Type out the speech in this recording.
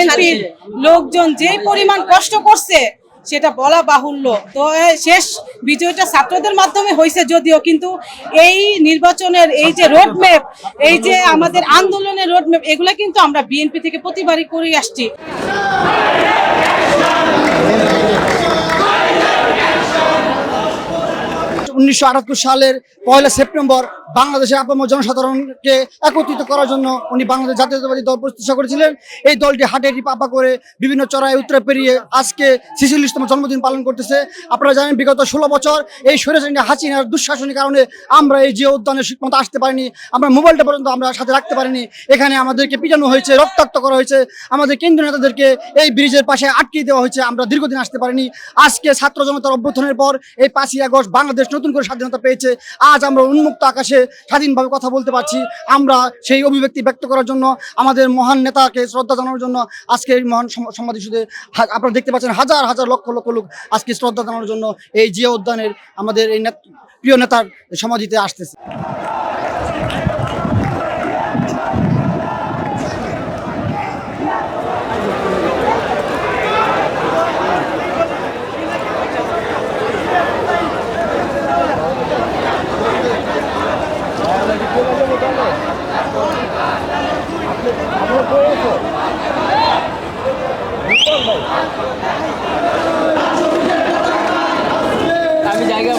বিএনপির লোকজন যে পরিমাণ কষ্ট করছে সেটা বলা বাহুল্য। তো শেষ বিজয়টা ছাত্রদের মাধ্যমে হয়েছে যদিও, কিন্তু এই নির্বাচনের এই যে রোডম্যাপ, এই যে আমাদের আন্দোলনের রোডম্যাপ, এগুলা কিন্তু আমরা বিএনপি থেকে প্রতিবারই করে আসছি। 1978 সালের 1 সেপ্টেম্বর বাংলাদেশের আপামর জনসাধারণকে একত্রিত করার জন্য উনি বাংলাদেশ জাতীয়তাবাদী দল প্রতিষ্ঠা করেছিলেন। এই দলটি হাঁটাহাঁটি পাপা করে বিভিন্ন চড়াই উত্তরে পেরিয়ে আজকে 46তম জন্মদিন পালন করতেছে। আপনারা জানেন বিগত 16 বছর এই স্বৈরাচারী হাসিনার দুঃশাসনের কারণে আমরা এই জিয়া উদ্যানে ঠিকমতো আসতে পারিনি, আমরা মোবাইলটা পর্যন্ত আমরা সাথে রাখতে পারিনি। এখানে আমাদেরকে পিটানো হয়েছে, রক্তাক্ত করা হয়েছে, আমাদের কেন্দ্রীয় নেতাদেরকে এই ব্রিজের পাশে আটকে দেওয়া হয়েছে, আমরা দীর্ঘদিন আসতে পারিনি। আজকে ছাত্র জনতার অভ্যুত্থানের পর এই 5ই আগস্ট বাংলাদেশ নতুন করে স্বাধীনতা পেয়েছে। আজ আমরা উন্মুক্ত আকাশে স্বাধীনভাবে কথা বলতে পারছি। আমরা সেই অভিব্যক্তি ব্যক্ত করার জন্য, আমাদের মহান নেতাকে শ্রদ্ধা জানানোর জন্য আজকে এই মহান সমাধিসূচে আপনারা দেখতে পাচ্ছেন হাজার হাজার লক্ষ লক্ষ লোক আজকে শ্রদ্ধা জানানোর জন্য এই জিয়া উদ্যানের আমাদের এই প্রিয় নেতার সমাধিতে আসতেছে। আমি জায়গা